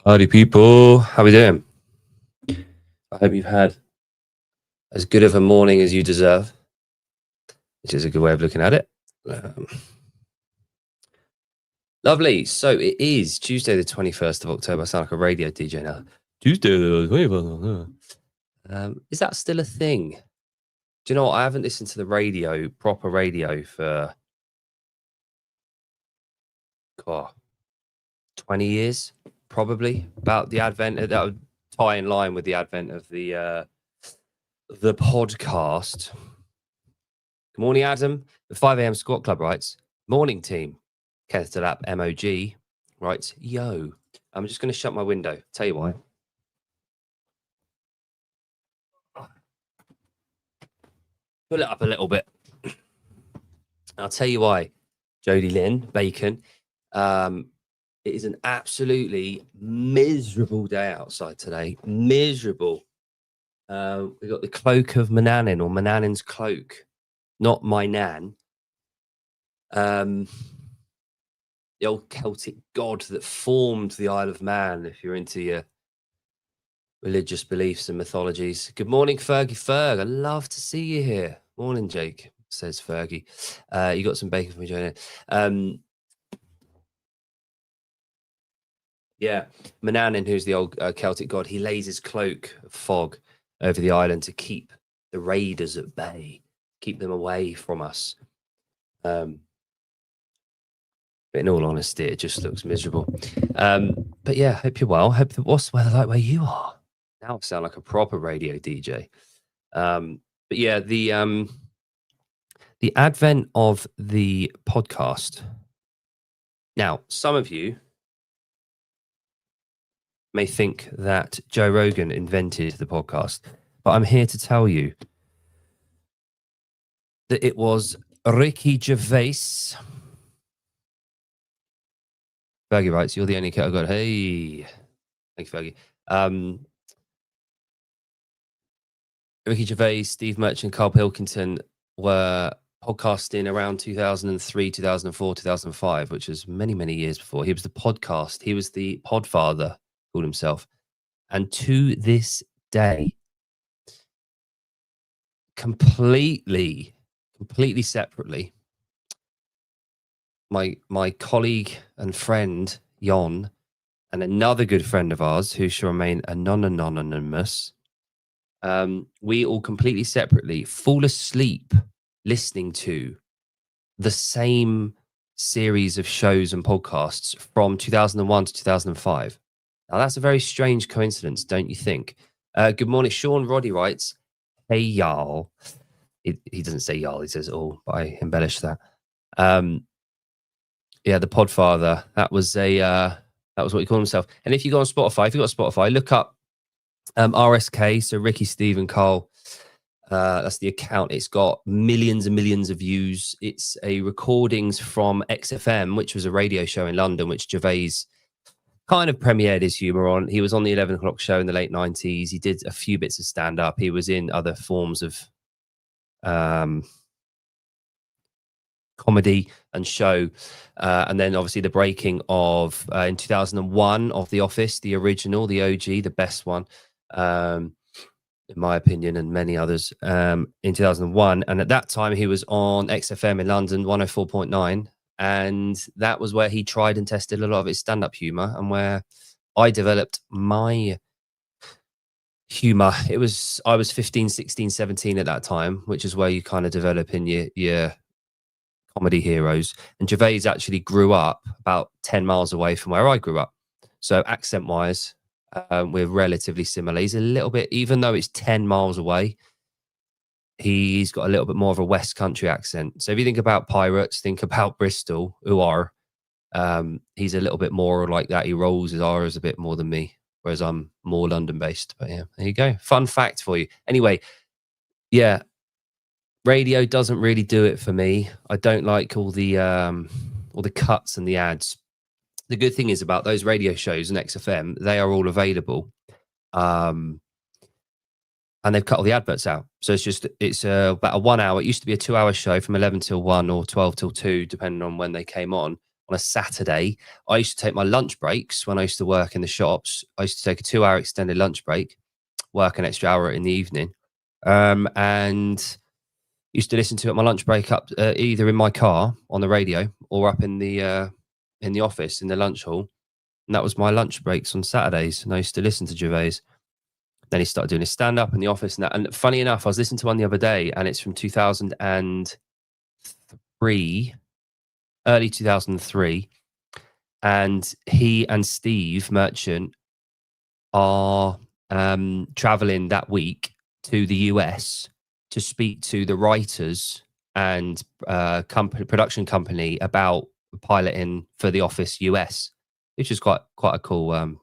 Howdy, people. How we doing? I hope you've had as good of a morning as you deserve, which is a good way of looking at it. Lovely. So it is Tuesday, the 21st of October. I sound like a radio DJ now. Tuesday, the 21st. Is that still a thing? Do you know what? I haven't listened to the radio, proper radio, for 20 years, probably. About the advent that would tie in line with the advent of the podcast. Good morning, Adam. The 5 a.m. Squat Club writes, morning team. Kenneth Delap, MOG, writes, yo. I'm just going to shut my window. Tell you why. Pull it up a little bit. I'll tell you why. Jodie Lynn, Bacon. It is an absolutely miserable day outside today. Miserable. We got the cloak of Manannan, or Manannan's cloak. Not my nan. The old Celtic god that formed the Isle of Man, if you're into your religious beliefs and mythologies. Good morning, Fergie Ferg. I love to see you here. Morning, Jake, says Fergie. You got some bacon for me, Jonah. Yeah, Manannan, who's the old Celtic god, he lays his cloak of fog over the island to keep the raiders at bay, keep them away from us. But in all honesty, it just looks miserable. But yeah, hope you're well. What's the weather like where you are? Now I sound like a proper radio DJ. But yeah, the advent of the podcast. Now, some of you may think that Joe Rogan invented the podcast, but I'm here to tell you that it was Ricky Gervais. Fergie writes, you're the only cat I got. Hey, thank you, Fergie. Ricky Gervais, Steve Merchant, Carl Pilkington were podcasting around 2003, 2004, 2005, which was many, many years before. He was the podcast. He was the podfather, called himself. And to this day, completely separately, my colleague and friend, Jon, and another good friend of ours who shall remain anonymous, we all completely separately fall asleep listening to the same series of shows and podcasts from 2001 to 2005. Now, that's a very strange coincidence, don't you think? Good morning. Sean Roddy writes, hey, y'all. He doesn't say y'all, he says all, but I embellished that. Yeah, the Podfather. That was what he called himself. And if you go on Spotify, if you got Spotify, look up RSK, so Ricky, Steve, and Carl. That's the account. It's got millions and millions of views. It's a recordings from XFM, which was a radio show in London, which Gervais kind of premiered his humor on. He was on the 11 o'clock show in the late 90s. He did a few bits of stand-up. He was in other forms of comedy and show. And then obviously the breaking of, in 2001, of The Office, the original, the OG, the best one, in my opinion, and many others, in 2001. And at that time, he was on XFM in London, 104.9. And that was where he tried and tested a lot of his stand-up humor, and where I developed my humor. I was 15, 16, 17 at that time, which is where you kind of develop in your comedy heroes. And Gervais actually grew up about 10 miles away from where I grew up. So accent-wise, we're relatively similar. He's a little bit, even though it's 10 miles away, he's got a little bit more of a West Country accent. So if you think about pirates, think about Bristol, who are, he's a little bit more like that. He rolls his R's a bit more than me, whereas I'm more London-based. But yeah, there you go. Fun fact for you. Anyway, yeah, radio doesn't really do it for me. I don't like all the cuts and the ads. The good thing is about those radio shows and XFM, they are all available. And they've cut all the adverts out. So it's about a 1 hour. It used to be a 2 hour show from 11 till 1 or 12 till 2, depending on when they came on on a Saturday, I used to take my lunch breaks when I used to work in the shops. I used to take a 2-hour extended lunch break, work an extra hour in the evening, and used to listen to it at my lunch break up either in my car on the radio or up in the office in the lunch hall. And that was my lunch breaks on Saturdays. And I used to listen to Gervais. Then he started doing his stand up in the office. And that. And funny enough, I was listening to one the other day, and it's from 2003, early 2003. And he and Steve Merchant are traveling that week to the US to speak to the writers and production company about piloting for The Office US, which is quite a cool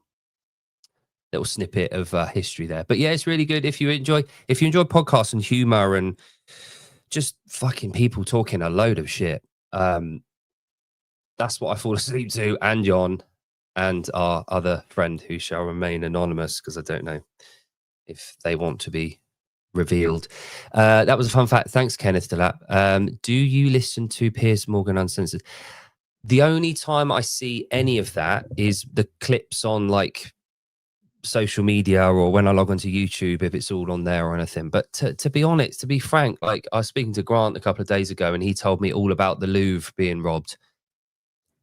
little snippet of history there. But yeah, it's really good if you enjoy podcasts and humor and just fucking people talking a load of shit. That's what I fall asleep to, and John and our other friend who shall remain anonymous because I don't know if they want to be revealed. That was a fun fact. Thanks, Kenneth Delap. Do you listen to Piers Morgan Uncensored? The only time I see any of that is the clips on like social media or when I log onto YouTube, if it's all on there or anything. But to be honest, to be frank, like I was speaking to Grant a couple of days ago and he told me all about the Louvre being robbed.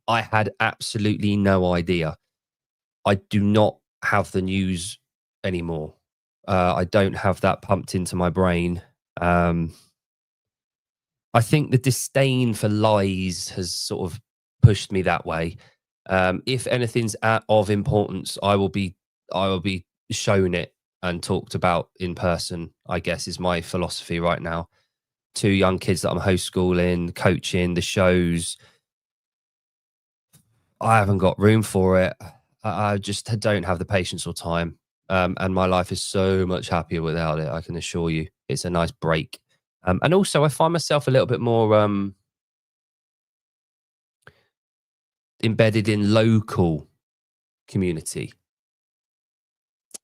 I had absolutely no idea. I do not have the news anymore. I don't have that pumped into my brain. I think the disdain for lies has sort of pushed me that way. If anything's of importance, I will be shown it and talked about in person, I guess, is my philosophy right now. 2 young kids that I'm homeschooling, coaching, the shows. I haven't got room for it. I just don't have the patience or time. And my life is so much happier without it. I can assure you, it's a nice break. And also, I find myself a little bit more embedded in local community.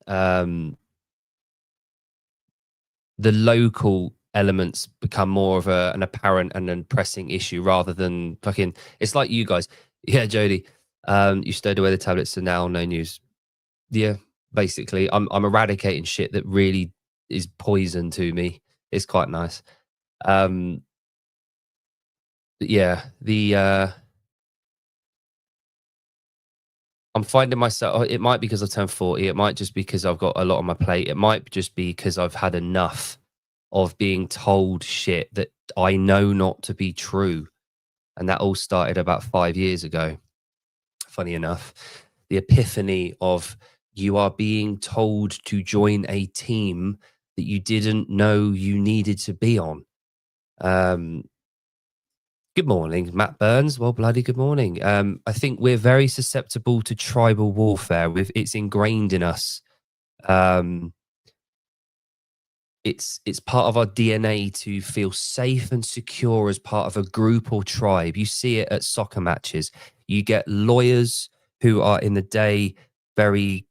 The local elements become more of an apparent and an pressing issue rather than fucking. It's like you guys. Yeah, Jody. You stowed away the tablets, so now no news. Yeah, basically, I'm eradicating shit that really is poison to me. It's quite nice. Yeah, I'm finding myself. It might be because I've turned 40. It might just because I've got a lot on my plate. It might just be because I've had enough of being told shit that I know not to be true, and that all started about 5 years ago. Funny enough, the epiphany of you are being told to join a team that you didn't know you needed to be on. Good morning, Matt Burns. Well, bloody good morning. I think we're very susceptible to tribal warfare. It's ingrained in us. It's part of our DNA to feel safe and secure as part of a group or tribe. You see it at soccer matches. You get lawyers who are in the day very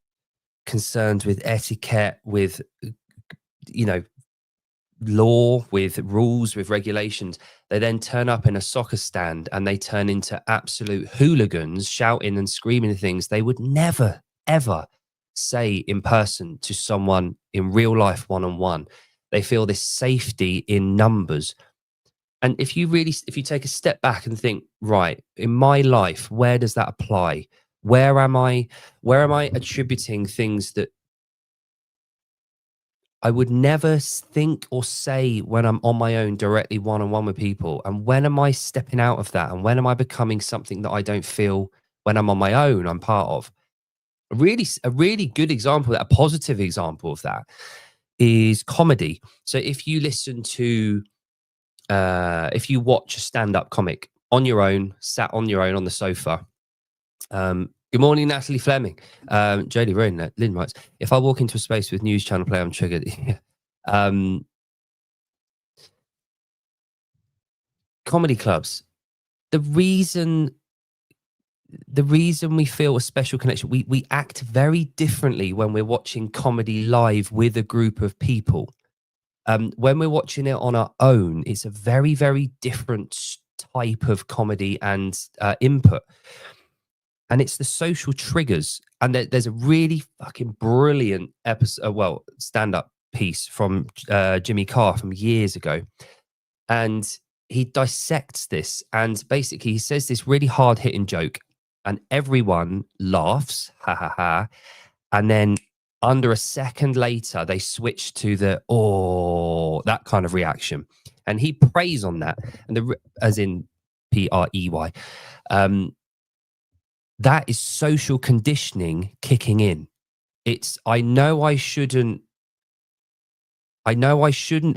concerned with etiquette, with law, with rules, with regulations. They then turn up in a soccer stand and they turn into absolute hooligans, shouting and screaming things they would never, ever say in person to someone in real life, one-on-one. They feel this safety in numbers. And if you take a step back and think, right, in my life, where does that apply? Where am I attributing things that I would never think or say when I'm on my own directly one-on-one with people? And when am I stepping out of that? And when am I becoming something that I don't feel when I'm on my own, I'm part of? A really good example, a positive example of that is comedy. So if you listen to, if you watch a stand-up comic on your own, sat on your own on the sofa, good morning, Natalie Fleming. Jodie Rowan, Lynn writes, if I walk into a space with news channel play, I'm triggered. Comedy clubs. The reason we feel a special connection, we act very differently when we're watching comedy live with a group of people. When we're watching it on our own, it's a very, very different type of comedy and input. And it's the social triggers. And there's a really fucking brilliant episode, well, stand-up piece from Jimmy Carr from years ago. And he dissects this, and basically he says this really hard-hitting joke, and everyone laughs, ha ha ha. And then under a second later, they switch to the, oh, that kind of reaction. And he preys on that, and as in Prey. That is social conditioning kicking in. It's, I know I shouldn't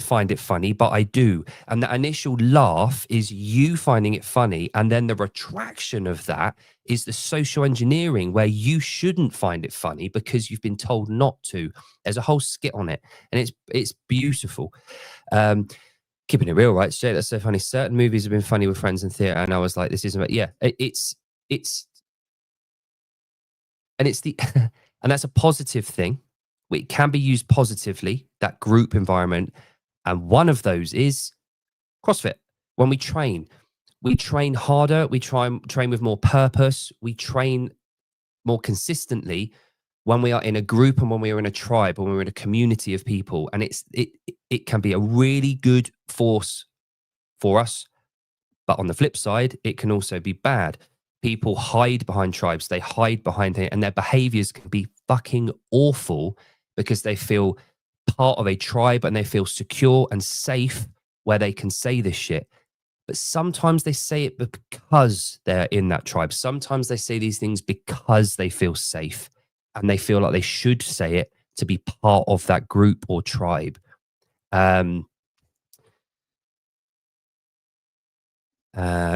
find it funny, but I do. And that initial laugh is you finding it funny. And then the retraction of that is the social engineering where you shouldn't find it funny because you've been told not to. There's a whole skit on it, and it's beautiful. Keeping it real, right? Jay, that's so funny. Certain movies have been funny with friends in theater, and I was like, this isn't, yeah, it's the, and that's a positive thing. It can be used positively, that group environment. And one of those is CrossFit. When we train harder, we train with more purpose, we train more consistently when we are in a group and when we are in a tribe, when we're in a community of people. And it can be a really good force for us. But on the flip side, it can also be bad. People hide behind tribes, they hide behind it, and their behaviors can be fucking awful because they feel part of a tribe and they feel secure and safe where they can say this shit. But sometimes they say it because they're in that tribe. Sometimes they say these things because they feel safe and they feel like they should say it to be part of that group or tribe.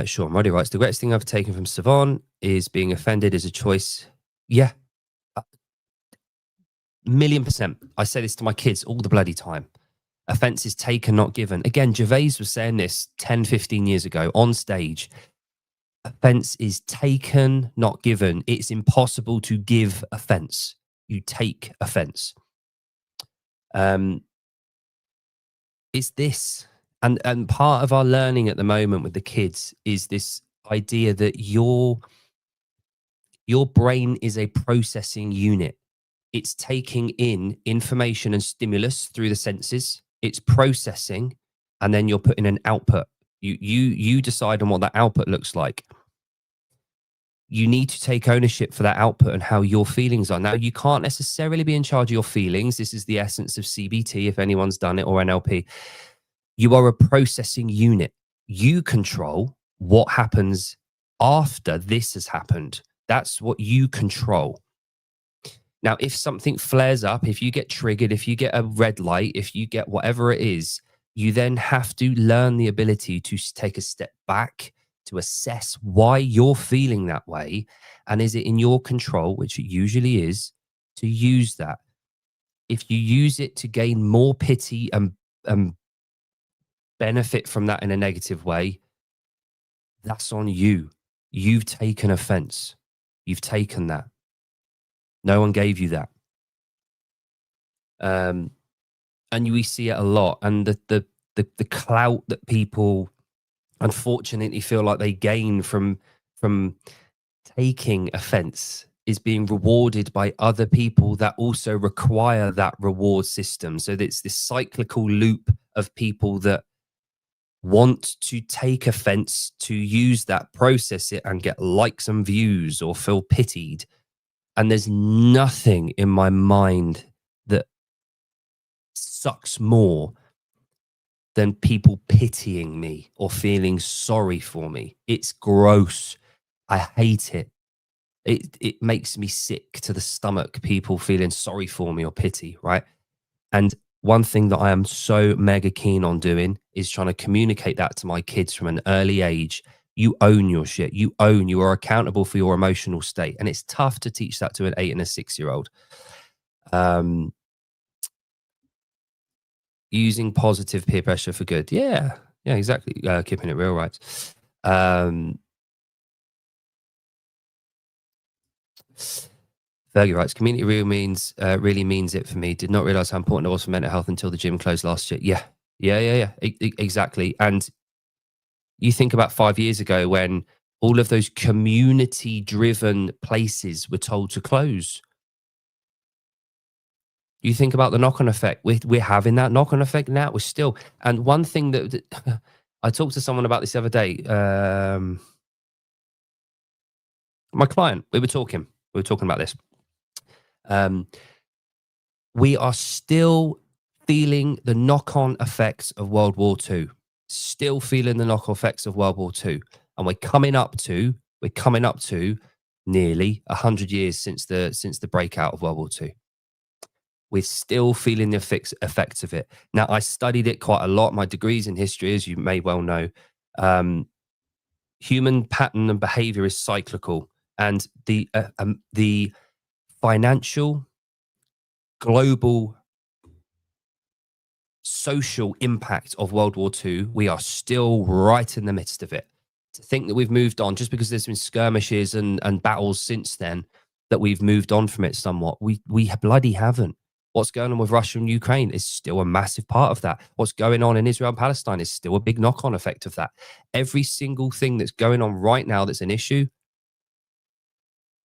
Sure, Roddy writes, the greatest thing I've taken from Savon is being offended is a choice. Yeah. 1,000,000%. I say this to my kids all the bloody time. Offense is taken, not given. Again, Gervais was saying this 10, 15 years ago on stage. Offense is taken, not given. It's impossible to give offense. You take offense. It's this. And part of our learning at the moment with the kids is this idea that your brain is a processing unit. It's taking in information and stimulus through the senses. It's processing, and then you're putting an output. You decide on what that output looks like. You need to take ownership for that output and how your feelings are. Now, you can't necessarily be in charge of your feelings. This is the essence of CBT, if anyone's done it, or NLP. You are a processing unit. You control what happens after this has happened. That's what you control. Now, if something flares up, if you get triggered, if you get a red light, if you get whatever it is, you then have to learn the ability to take a step back, to assess why you're feeling that way. And is it in your control, which it usually is, to use that? If you use it to gain more pity and benefit from that in a negative way, that's on you. You've taken offense. You've taken that. No one gave you that. And we see it a lot. And the clout that people unfortunately feel like they gain from taking offense is being rewarded by other people that also require that reward system. So it's this cyclical loop of people that want to take offense, to use that, process it, and get likes and views or feel pitied. And there's nothing in my mind that sucks more than people pitying me or feeling sorry for me. It's gross. I hate it. It makes me sick to the stomach, people feeling sorry for me or pity, right? And one thing that I am so mega keen on doing is trying to communicate that to my kids from an early age. You own your shit. You are accountable for your emotional state. And it's tough to teach that to an 8 and a 6-year-old. Using positive peer pressure for good. Yeah, exactly. Keeping it real, right? Fergie writes, community really means it for me. Did not realize how important it was for mental health until the gym closed last year. Yeah. Exactly. And You think about 5 years ago when all of those community driven places were told to close. You think about the knock on effect. We're having that knock on effect now. We're still, and one thing that I talked to someone about this the other day. My client, we were talking about this. Um, we are still feeling the knock on effects of World War II. Still feeling the knock on effects of World War II, and we're coming up to nearly 100 years since the breakout of World War II. We're still feeling the effects of it. Now, I studied it quite a lot. My degree's in history, as you may well know. Human pattern and behavior is cyclical, and the financial, global, social impact of World War II, we are still right in the midst of it. To think that we've moved on just because there's been skirmishes and battles since then, that we've moved on from it somewhat, we bloody haven't. What's going on with Russia and Ukraine is still a massive part of that. What's going on in Israel and Palestine is still a big knock-on effect of that. Every single thing that's going on right now that's an issue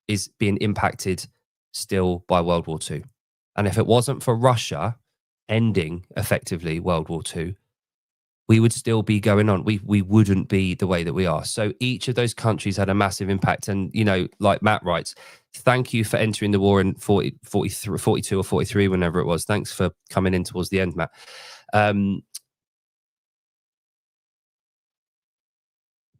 is being impacted still by World War II. And if it wasn't for Russia ending effectively World War II, we would still be going on. We wouldn't be the way that we are. So each of those countries had a massive impact. And, you know, like Matt writes, thank you for entering the war in 42 or 43, whenever it was. Thanks for coming in towards the end, Matt.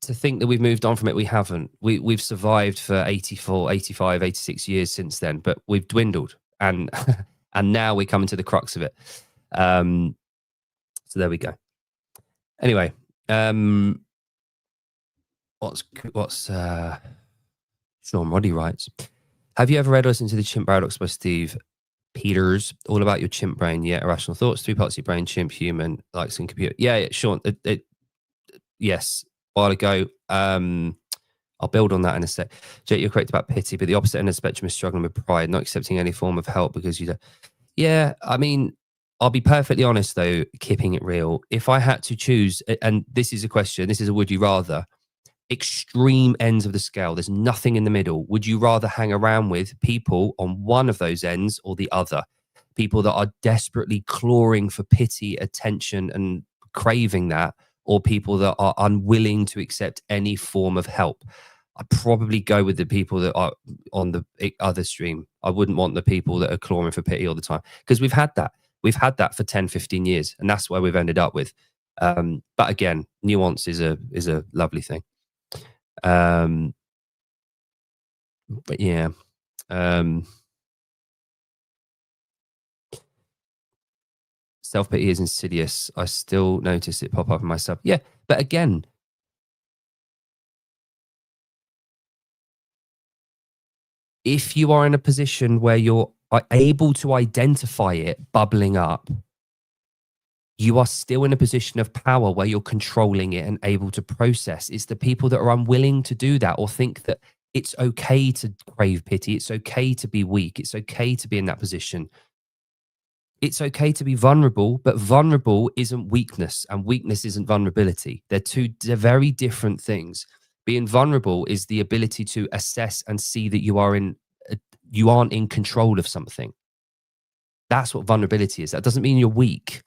To think that we've moved on from it, we haven't. We've survived for 84, 85, 86 years since then, but we've dwindled. And and now we're coming to the crux of it. So there we go. Anyway, what's Sean Roddy writes, have you ever read or listened to the Chimp Paradox by Steve Peters? All about your chimp brain. Yeah, irrational thoughts, 3 parts of your brain: chimp, human, likes, and computer. Yeah, Sean. Yes, a while ago. I'll build on that in a sec. Jake, you're correct about pity, but the opposite end of the spectrum is struggling with pride, not accepting any form of help because you don't. Yeah, I mean, I'll be perfectly honest though, keeping it real. If I had to choose, and this is a question, this is a would you rather, extreme ends of the scale, there's nothing in the middle. Would you rather hang around with people on one of those ends or the other? People that are desperately clawing for pity, attention, and craving that, or people that are unwilling to accept any form of help? I'd probably go with the people that are on the other stream. I wouldn't want the people that are clawing for pity all the time, because we've had that. We've had that for 10, 15 years, and that's where we've ended up with. But again, nuance is a lovely thing. But yeah. Self-pity is insidious. I still notice it pop up in myself. Yeah, but again, if you are in a position where you're able to identify it bubbling up, you are still in a position of power where you're controlling it and able to process. It's the people that are unwilling to do that, or think that it's okay to crave pity. It's okay to be weak. It's okay to be in that position. It's okay to be vulnerable, but vulnerable isn't weakness, and weakness isn't vulnerability. They're very different things. Being vulnerable is the ability to assess and see that you aren't in control of something. That's what vulnerability is. That doesn't mean you're weak.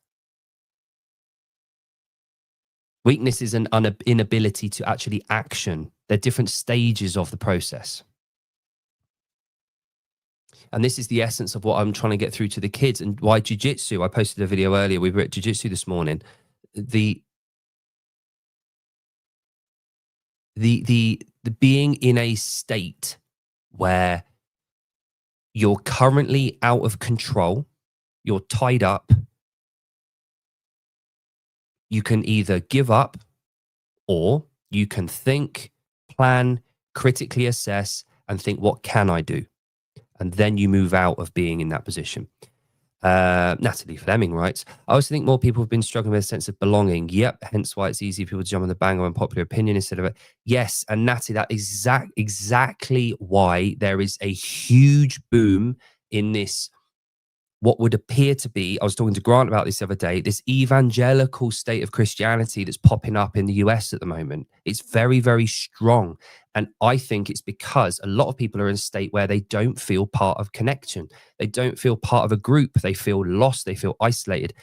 Weakness is an inability to actually action. They're different stages of the process. And this is the essence of what I'm trying to get through to the kids, and why jiu-jitsu. I posted a video earlier. We were at jiu-jitsu this morning. The being in a state where you're currently out of control, you're tied up, you can either give up, or you can think, plan, critically assess, and think, what can I do? And then you move out of being in that position. Natalie Fleming writes, I also think more people have been struggling with a sense of belonging. Yep, hence why it's easy for people to jump on the bang on popular opinion instead of it. Yes, and Natalie, that is exactly why there is a huge boom in this what would appear to be, I was talking to Grant about this the other day, this evangelical state of Christianity that's popping up in the US at the moment. It's very, very strong. And I think it's because a lot of people are in a state where they don't feel part of connection. They don't feel part of a group. They feel lost. They feel isolated.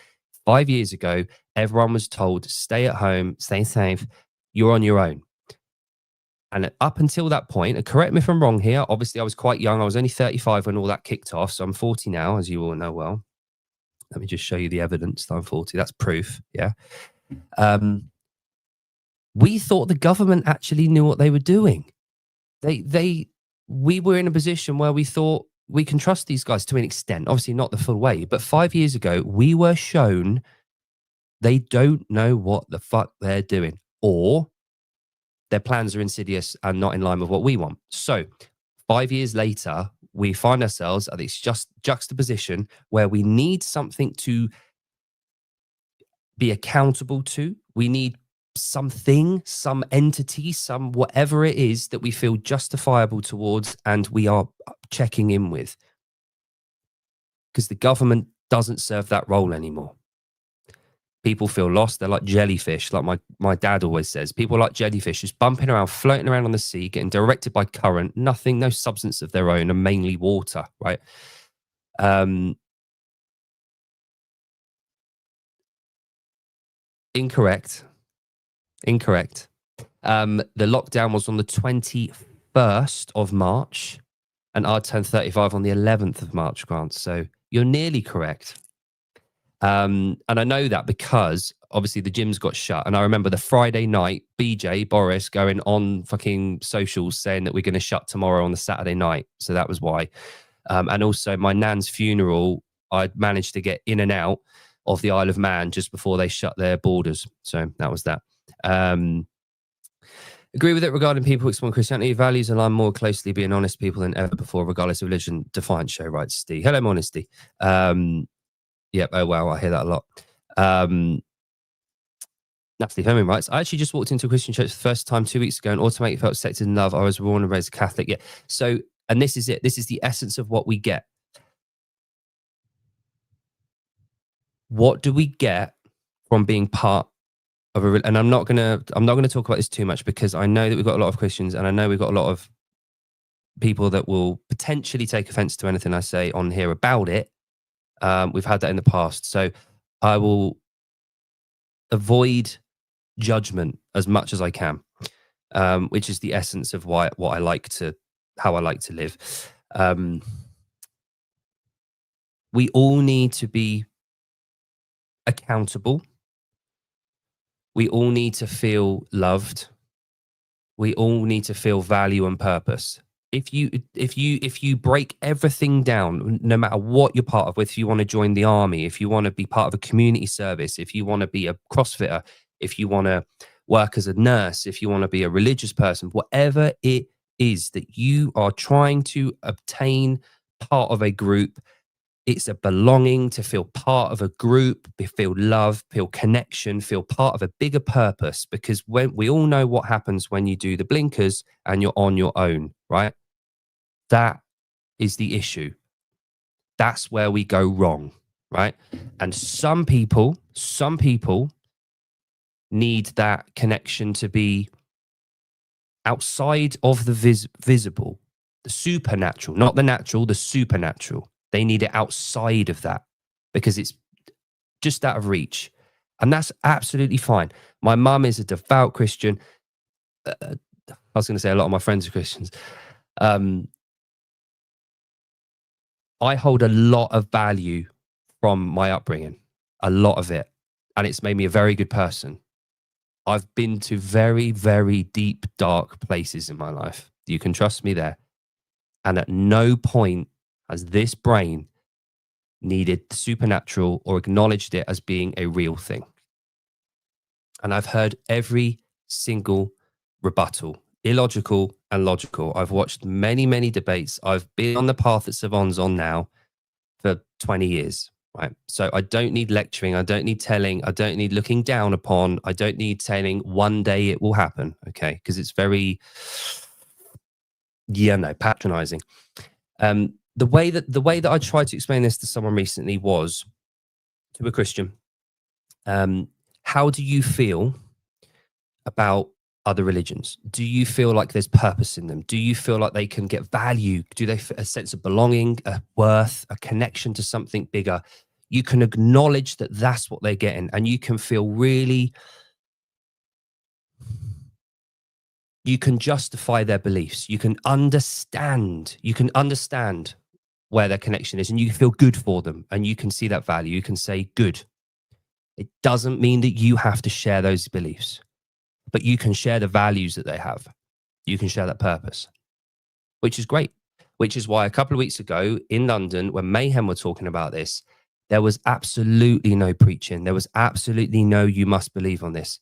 5 years ago, everyone was told, stay at home, stay safe. You're on your own. And up until that point, and correct me if I'm wrong here, obviously I was quite young. I was only 35 when all that kicked off. So I'm 40 now, as you all know well. Let me just show you the evidence that I'm 40. That's proof. Yeah. We thought the government actually knew what they were doing. We were in a position where we thought we can trust these guys to an extent, obviously not the full way. But 5 years ago, we were shown they don't know what the fuck they're doing, or their plans are insidious and not in line with what we want. So 5 years later, we find ourselves at this just juxtaposition where we need something to be accountable to. We need something, some entity, some whatever it is that we feel justifiable towards, and we are checking in with. Because the government doesn't serve that role anymore. People feel lost. They're like jellyfish, like my dad always says. People are like jellyfish, just bumping around, floating around on the sea, getting directed by current, nothing, no substance of their own, and mainly water, right? Incorrect. The lockdown was on the 21st of March, and I turned 35 on the 11th of March, Grant. So you're nearly correct. And I know that because obviously the gyms got shut. And I remember the Friday night, BJ, Boris, going on fucking socials saying that we're going to shut tomorrow on the Saturday night. So that was why. And also my nan's funeral, I managed to get in and out of the Isle of Man just before they shut their borders. So that was that. Agree with it regarding people exploring Christianity. Values align more closely being honest people than ever before, regardless of religion. Defiant show, writes Steve. Hello, Honesty. Yep. Oh, wow. I hear that a lot. Natalie Herman writes, I actually just walked into a Christian church for the first time 2 weeks ago and automatically felt accepted in love. I was born and raised Catholic. Yeah. So, and this is it. This is the essence of what we get. What do we get from being part of a, and I'm not gonna talk about this too much because I know that we've got a lot of Christians and I know we've got a lot of people that will potentially take offense to anything I say on here about it. We've had that in the past. So I will avoid judgment as much as I can, which is the essence of how I like to live. We all need to be accountable. We all need to feel loved. We all need to feel value and purpose. If you break everything down, no matter what you're part of, whether you want to join the army, if you want to be part of a community service, if you want to be a CrossFitter, if you want to work as a nurse, if you want to be a religious person, whatever it is that you are trying to obtain part of a group, it's a belonging, to feel part of a group, feel love, feel connection, feel part of a bigger purpose. Because when we all know what happens when you do the blinkers and you're on your own, right? That is the issue. That's where we go wrong, right? And some people need that connection to be outside of the visible, the supernatural, not the natural, the supernatural. They need it outside of that because it's just out of reach. And that's absolutely fine. My mum is a devout Christian. I was going to say a lot of my friends are Christians. I hold a lot of value from my upbringing, a lot of it. And it's made me a very good person. I've been to very, very deep, dark places in my life. You can trust me there. And at no point has this brain needed the supernatural or acknowledged it as being a real thing. And I've heard every single rebuttal, illogical and logical. I've watched many, many debates. I've been on the path that Savon's on now for 20 years, right? So I don't need lecturing. I don't need telling. I don't need looking down upon. I don't need saying one day it will happen, okay? Because it's very, patronizing. the way that I tried to explain this to someone recently was to a Christian. How do you feel about other religions? Do you feel like there's purpose in them? Do you feel like they can get value? Do they a sense of belonging, a worth, a connection to something bigger? You can acknowledge that that's what they're getting, and you can feel really, you can justify their beliefs. You can understand where their connection is, and you feel good for them, and you can see that value. You can say, good. It doesn't mean that you have to share those beliefs, but you can share the values that they have. You can share that purpose, which is great. Which is why a couple of weeks ago in London, when Mayhem were talking about this, there was absolutely no preaching. There was absolutely no, you must believe on this.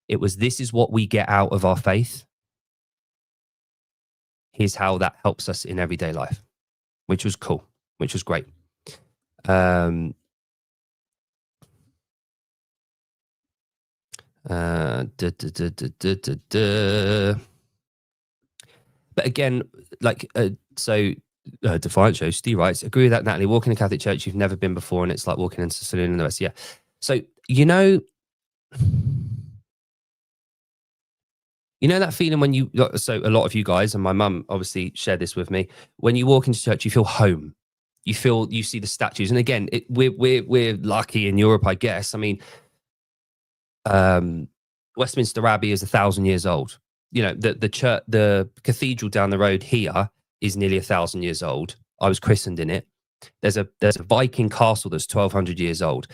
It was, this is what we get out of our faith. Here's how that helps us in everyday life, which was cool, which was great. But again, like, Defiant Show, Steve writes, agree with that, Natalie. Walk in a Catholic church you've never been before, and it's like walking into a saloon and the rest. Yeah. So, you know that feeling when you, so a lot of you guys, and my mum obviously shared this with me, when you walk into church, you feel home. You see the statues. And again, we're lucky in Europe, I guess. I mean, Westminster Abbey is 1,000 years old. You know, the church, the cathedral down the road here is nearly 1,000 years old. I was christened in it. There's a Viking castle that's 1,200 years old.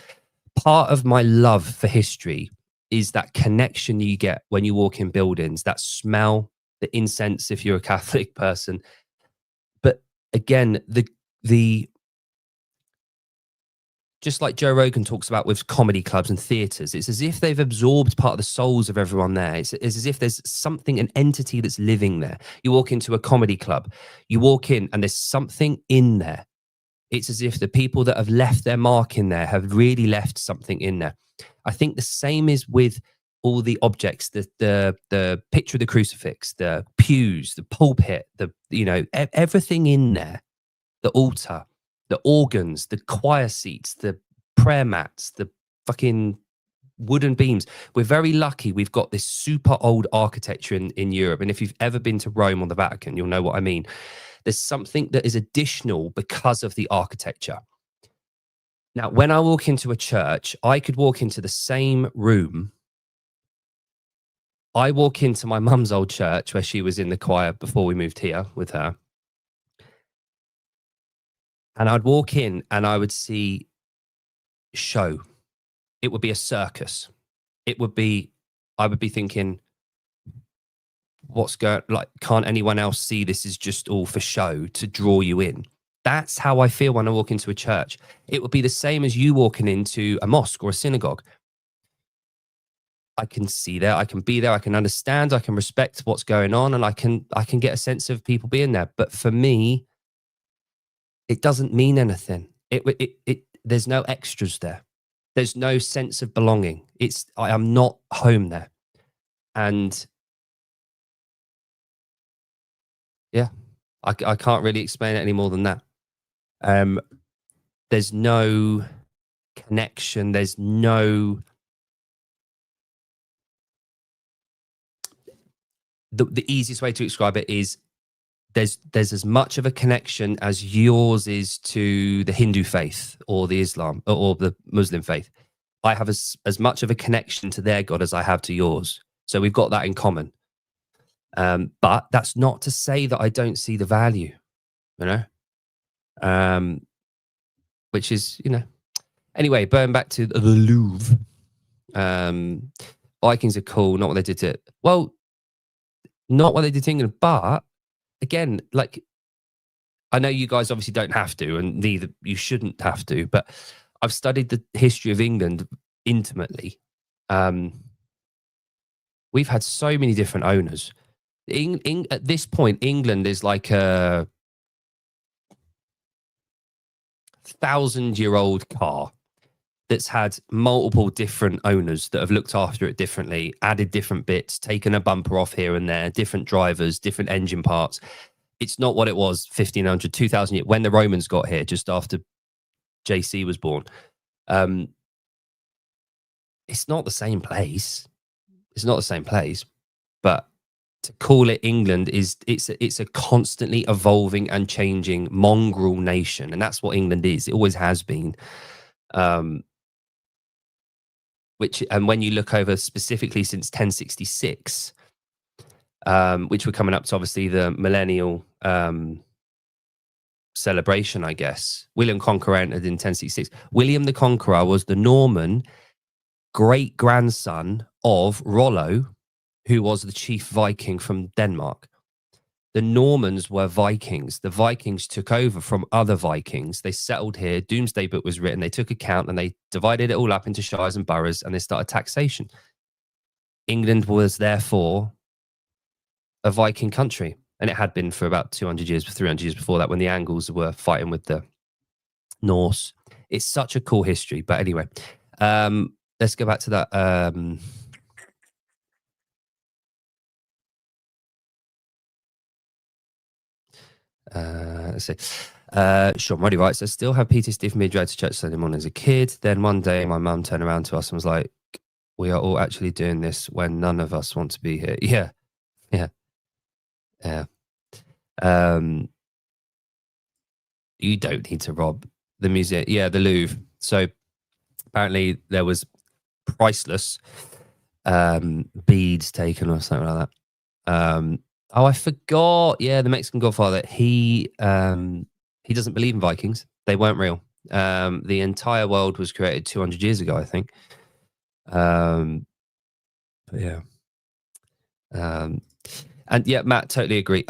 Part of my love for history is that connection you get when you walk in buildings, that smell, the incense if you're a Catholic person. But again, the just like Joe Rogan talks about with comedy clubs and theaters, it's as if they've absorbed part of the souls of everyone there. It's as if there's something, an entity that's living there. You walk into a comedy club, you walk in and there's something in there. It's as if the people that have left their mark in there have really left something in there. I think the same is with all the objects, the picture of the crucifix, the pews, the pulpit, everything in there, the altar, the organs, the choir seats, the prayer mats, the fucking wooden beams. We're very lucky we've got this super old architecture in Europe. And if you've ever been to Rome or the Vatican, you'll know what I mean. There's something that is additional because of the architecture. Now, when I walk into a church, I could walk into the same room. I walk into my mum's old church where she was in the choir before we moved here with her. And I'd walk in and I would see show. It would be a circus. I would be thinking, what's going, like, can't anyone else see this is just all for show to draw you in? That's how I feel when I walk into a church. It would be the same as you walking into a mosque or a synagogue. I can see there, I can be there, I can understand, I can respect what's going on, and I can get a sense of people being there. But for me, it doesn't mean anything. There's no extras there. There's no sense of belonging. I am not home there. And yeah, I can't really explain it any more than that. There's no connection. There's no, the easiest way to describe it is there's as much of a connection as yours is to the Hindu faith or the Islam or the Muslim faith. I have as much of a connection to their God as I have to yours. So we've got that in common. But that's not to say that I don't see the value, which is, anyway, going back to the Louvre. Vikings are cool, not what they did to it. Well, not what they did to England, but again, like, I know you guys obviously don't have to, and neither you shouldn't have to, but I've studied the history of England intimately. We've had so many different owners. At this point, England is like a 1,000-year-old car that's had multiple different owners that have looked after it differently, added different bits, taken a bumper off here and there, different drivers, different engine parts. It's not what it was 1500, 2000 years when the Romans got here, just after JC was born. It's not the same place. It's not the same place, but to call it England it's a constantly evolving and changing mongrel nation, and that's what England is. It always has been. Which, and when you look over specifically since 1066, which we're coming up to, obviously the millennial celebration, I guess. William Conqueror entered in 1066. William the Conqueror was the Norman great grandson of Rollo, who was the chief Viking from Denmark. The Normans were Vikings. The Vikings took over from other Vikings. They settled here. Doomsday Book was written. They took account and they divided it all up into shires and boroughs, and they started taxation. England was therefore a Viking country, and it had been for about 200 years, 300 years before that, when the Angles were fighting with the Norse. It's such a cool history. But anyway, let's go back to that. Let's see. Sean Roddy writes, I still have PTSD from being dragged to church Sunday morning as a kid. Then one day my mum turned around to us and was like, we are all actually doing this when none of us want to be here. Yeah. You don't need to rob the museum. Yeah, the Louvre. So apparently there was priceless beads taken or something like that. Oh, I forgot. Yeah, the Mexican Godfather. He doesn't believe in Vikings. They weren't real. The entire world was created 200 years ago, I think. But yeah. And yeah, Matt, totally agree.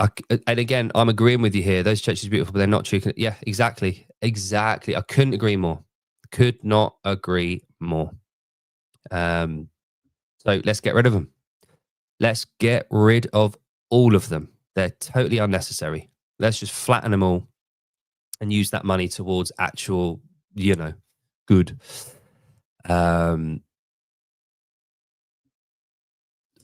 And again, I'm agreeing with you here. Those churches are beautiful, but they're not true. Yeah, exactly. I couldn't agree more. Could not agree more. So let's get rid of them. Let's get rid of all of them. They're totally unnecessary. Let's just flatten them all and use that money towards actual, good.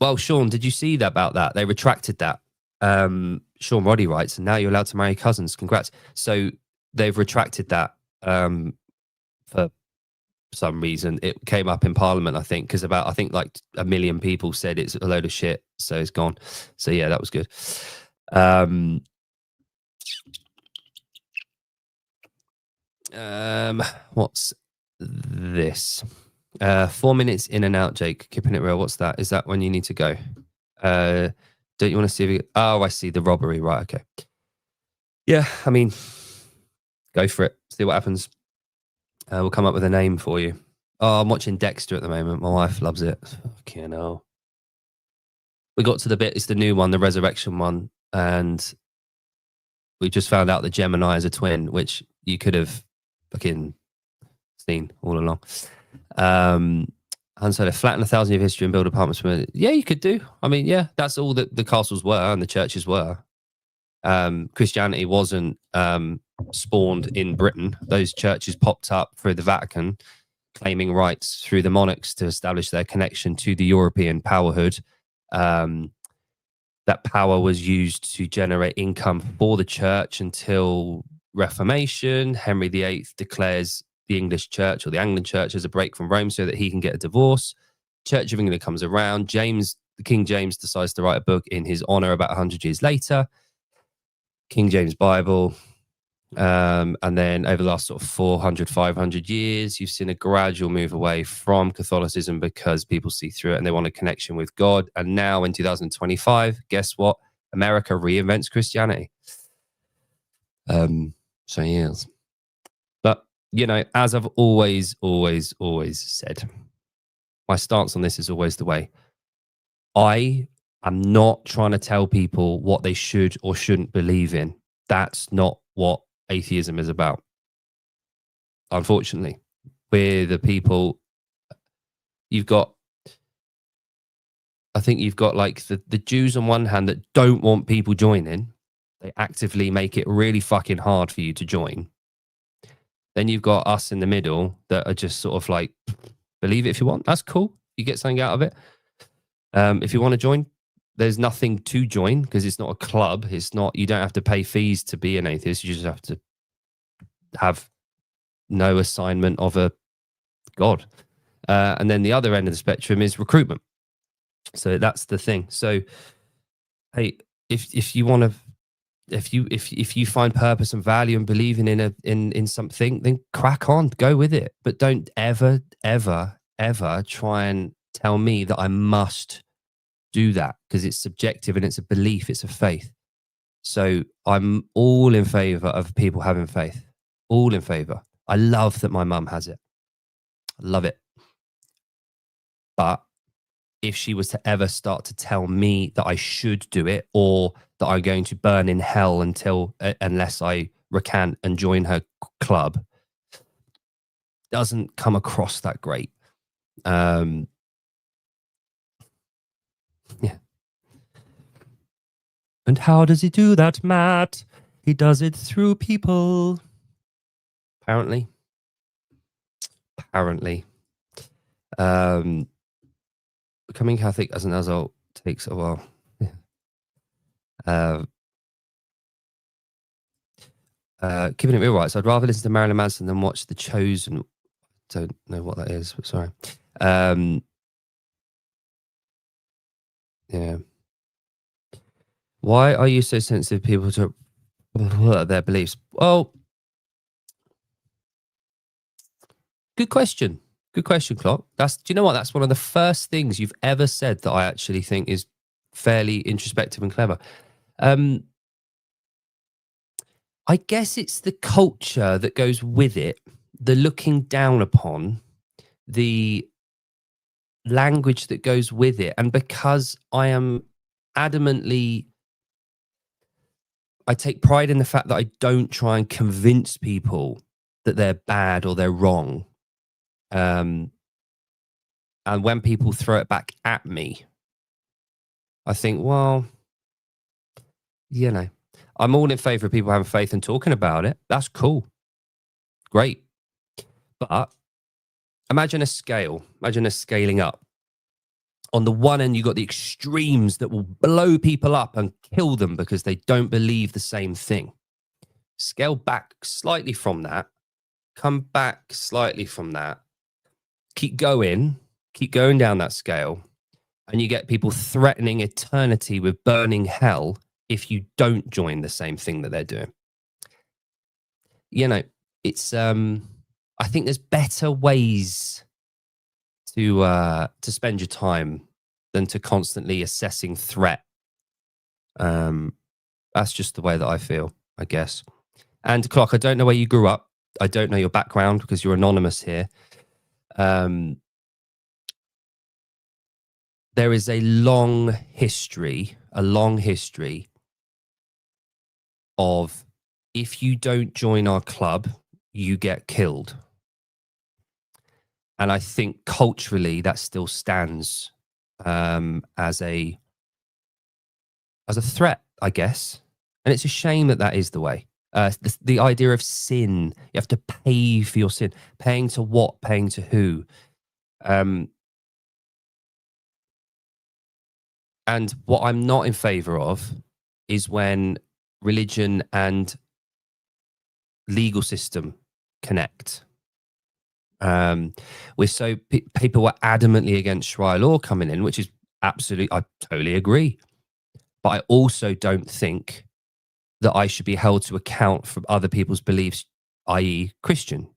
Well, Sean, did you see that about that? They retracted that. Sean Roddy writes, and now you're allowed to marry cousins. Congrats. So they've retracted that for some reason. It came up in Parliament, I think, because I think like 1 million people said it's a load of shit, so it's gone. So yeah, that was good. What's this? 4 minutes in and out, Jake. Keeping it real. What's that? Is that when you need to go? Don't you want to see? Oh, I see the robbery. Right. Okay. Yeah. I mean, go for it. See what happens. We'll come up with a name for you. Oh, I'm watching Dexter at the moment. My wife loves it. Fucking hell. We got to the bit. It's the new one, the resurrection one, and we just found out the Gemini is a twin, which you could have fucking seen all along. And so they flatten 1,000 years of history and build apartments. Yeah, you could do. I mean, yeah, that's all that the castles were and the churches were. Christianity wasn't spawned in Britain. Those churches popped up through the Vatican, claiming rights through the monarchs to establish their connection to the European powerhood. That power was used to generate income for the church until Reformation. Henry VIII declares the English church or the Anglican church as a break from Rome so that he can get a divorce. Church of England comes around. King James decides to write a book in his honor about 100 years later, King James Bible. And then over the last sort of 400, 500 years, you've seen a gradual move away from Catholicism because people see through it and they want a connection with God. And now in 2025, guess what? America reinvents Christianity. So yes. But, as I've always said, my stance on this is always the way. I am not trying to tell people what they should or shouldn't believe in. That's not what atheism is about. Unfortunately, we're the people. I think you've got like the Jews on one hand that don't want people joining. They actively make it really fucking hard for you to join. Then you've got us in the middle that are just sort of like, believe it if you want. That's cool. You get something out of it. If you want to join, there's nothing to join because it's not a club. It's not, you don't have to pay fees to be an atheist. You just have to have no assignment of a God. And then the other end of the spectrum is recruitment. So that's the thing. So, hey, if you want to, if you find purpose and value and believing in something, then crack on, go with it. But don't ever try and tell me that I must do that, because it's subjective and it's a belief, it's a faith. So I'm all in favor of people having faith, all in favor. I love that my mum has it. I love it. But if she was to ever start to tell me that I should do it, or that I'm going to burn in hell unless I recant and join her club, doesn't come across that great. Yeah. And how does he do that, Matt? He does it through people. Apparently. Becoming Catholic as an adult takes a while. Keeping it real, right? So I'd rather listen to Marilyn Manson than watch The Chosen. Don't know what that is, but sorry. Yeah. Why are you so sensitive, people, to their beliefs? Well, good question. Good question, Clock. Do you know what? That's one of the first things you've ever said that I actually think is fairly introspective and clever. I guess it's the culture that goes with it, the looking down upon, the language that goes with it. And because I am adamantly, I take pride in the fact that I don't try and convince people that they're bad or they're wrong. And when people throw it back at me, I think, well, you know, I'm all in favor of people having faith and talking about it. That's cool. Great. But imagine a scale. Imagine a scaling up. On the one end, you've got the extremes that will blow people up and kill them because they don't believe the same thing. Scale back slightly from that. Come back slightly from that. Keep going down that scale. And you get people threatening eternity with burning hell if you don't join the same thing that they're doing. You know, it's I think there's better ways to spend your time than to constantly assessing threat. That's just the way that I feel, I guess. And Clock, I don't know where you grew up. I don't know your background because you're anonymous here. There is a long history of, if you don't join our club, you get killed. And I think culturally that still stands as a threat, I guess. And it's a shame that that is the way. The idea of sin, you have to pay for your sin. Paying to what? Paying to who? And what I'm not in favor of is when religion and legal system connect. People were adamantly against Sharia law coming in, which is absolutely, I totally agree. But I also don't think that I should be held to account for other people's beliefs, i.e. Christian.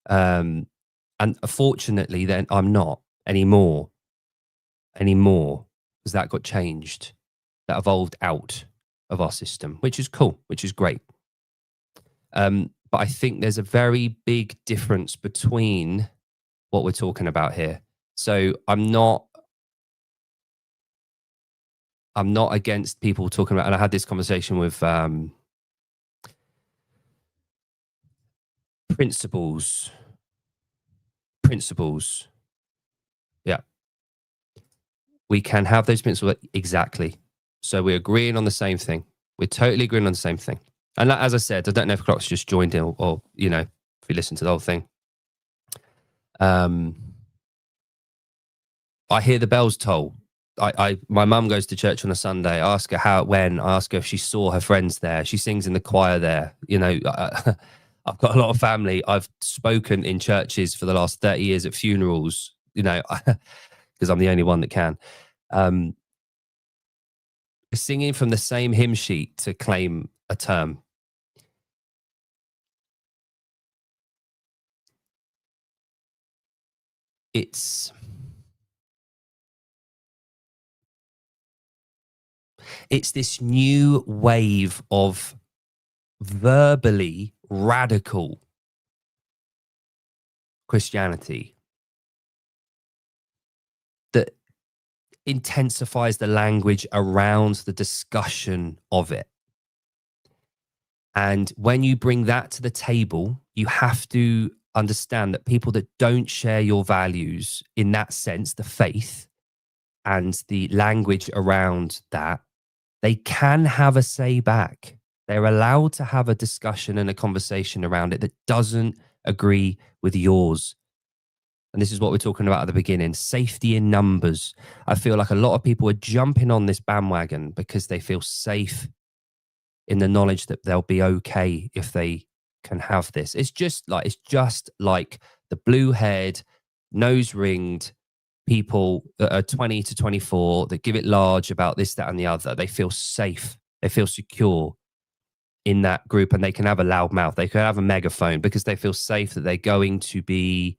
And fortunately, then I'm not anymore, because that got changed. That evolved out of our system, which is cool, which is great. But I think there's a very big difference between what we're talking about here. So I'm not against people talking about, and I had this conversation with principles. Yeah. We can have those principles. Exactly. So we're agreeing on the same thing. We're totally agreeing on the same thing. And as I said, I don't know if Clock's just joined in or you know, if you listen to the whole thing. I hear the bells toll. my mum goes to church on a Sunday. I ask her how it went. I ask her if she saw her friends there. She sings in the choir there. You know, I've got a lot of family. I've spoken in churches for the last 30 years at funerals, you know, because I'm the only one that can. Um, Singing from the same hymn sheet to claim a term. It's this new wave of verbally radical Christianity that intensifies the language around the discussion of it. And when you bring that to the table, you have to understand that people that don't share your values in that sense, the faith and the language around that, they can have a say back. They're allowed to have a discussion and a conversation around it that doesn't agree with yours. And this is what we're talking about at the beginning, safety in numbers. I feel like a lot of people are jumping on this bandwagon because they feel safe in the knowledge that they'll be okay if they can have this. It's just like the blue-haired, nose-ringed people that are 20 to 24 that give it large about this, that, and the other. They feel safe. They feel secure in that group, and they can have a loud mouth. They can have a megaphone because they feel safe that they're going to be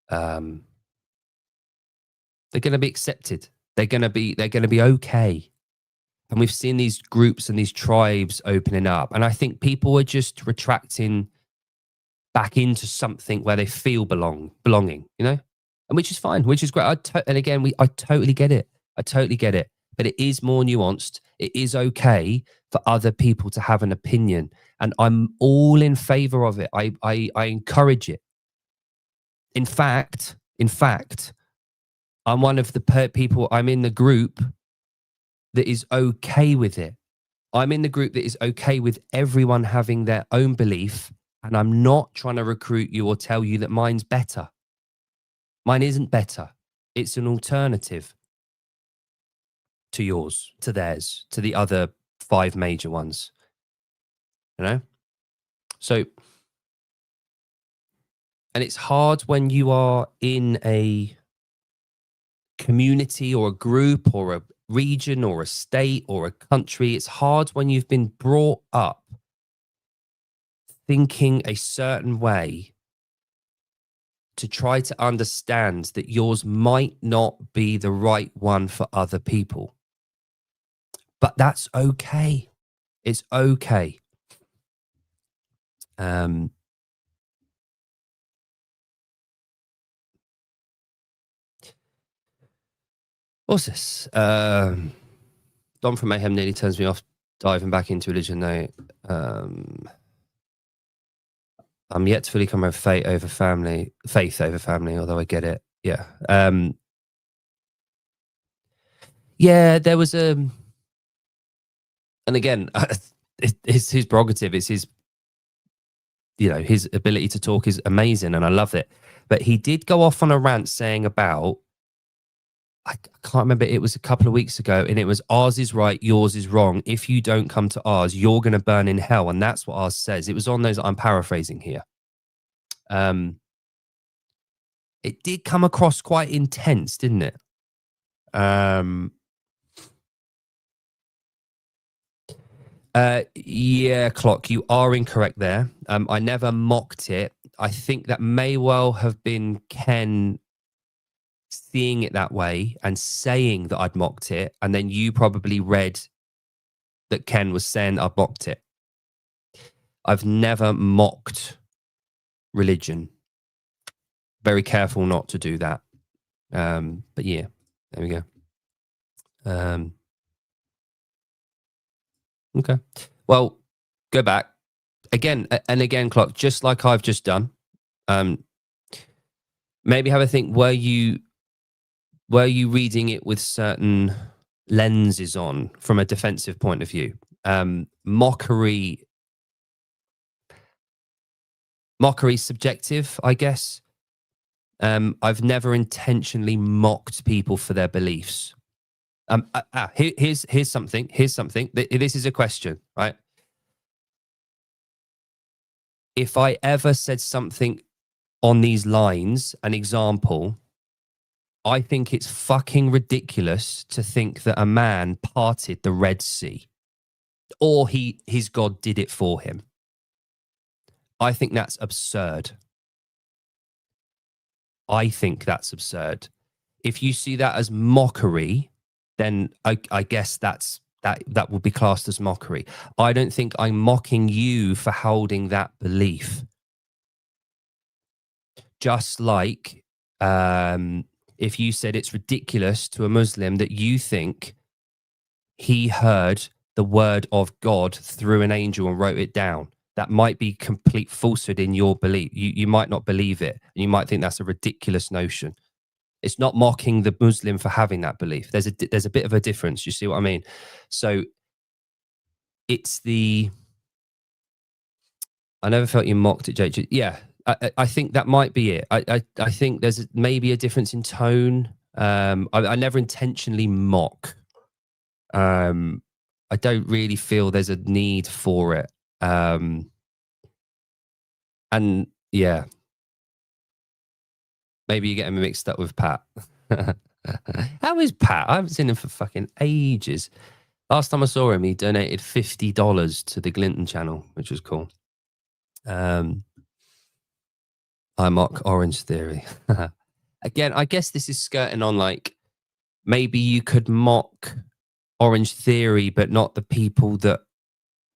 they're going to be accepted. They're going to be okay. And we've seen these groups and these tribes opening up. And I think people are just retracting back into something where they feel belonging, you know, and which is fine, which is great. And again, I totally get it. I totally get it. But it is more nuanced. It is okay for other people to have an opinion. And I'm all in favor of it. I encourage it. In fact, I'm one of the people, I'm in the group that is okay with it. I'm in the group that is okay with everyone having their own belief, and I'm not trying to recruit you or tell you that mine's better. Mine isn't better. It's an alternative to yours, to theirs, to the other 5 major ones. You know? So, and it's hard when you are in a community or a group or a region or a state or a country. It's hard when you've been brought up thinking a certain way to try to understand that yours might not be the right one for other people. But that's okay. It's okay. What's this? Don from Mayhem nearly turns me off diving back into religion though. I'm yet to fully come around faith over family, although I get it. Yeah. Yeah, there was and again, it's his prerogative. It's his, you know, his ability to talk is amazing and I love it. But he did go off on a rant saying about, I can't remember, it was a couple of weeks ago, and it was ours is right, yours is wrong. If you don't come to ours, you're going to burn in hell. And that's what ours says. It was on those, I'm paraphrasing here. It did come across quite intense, didn't it? Yeah, Clock, you are incorrect there. I never mocked it. I think that may well have been Ken seeing it that way and saying that I'd mocked it, and then you probably read that Ken was saying I'd mocked it. I've never mocked religion. Very careful not to do that. But yeah, there we go. Okay. Well, go back again and again, Clock, just like I've just done. Maybe have a think. Were you reading it with certain lenses on from a defensive point of view? Mockery subjective, I guess. I've never intentionally mocked people for their beliefs. Here's something. Here's something. This is a question, right? If I ever said something on these lines, an example, I think it's fucking ridiculous to think that a man parted the Red Sea or his God did it for him. I think that's absurd. I think that's absurd. If you see that as mockery, then I guess that would be classed as mockery. I don't think I'm mocking you for holding that belief. Just like if you said it's ridiculous to a Muslim that you think he heard the word of God through an angel and wrote it down. That might be complete falsehood in your belief. You might not believe it. You might think that's a ridiculous notion. It's not mocking the Muslim for having that belief. There's a bit of a difference. You see what I mean? So it's I never felt you mocked at JJ. Yeah, I think that might be it. I think there's maybe a difference in tone. I never intentionally mock. I don't really feel there's a need for it. And yeah, maybe you're getting me mixed up with Pat. How is Pat? I haven't seen him for fucking ages. Last time I saw him, he donated $50 to the Glinton channel, which was cool. I mock Orange Theory. Again, I guess this is skirting on like maybe you could mock Orange Theory, but not the people that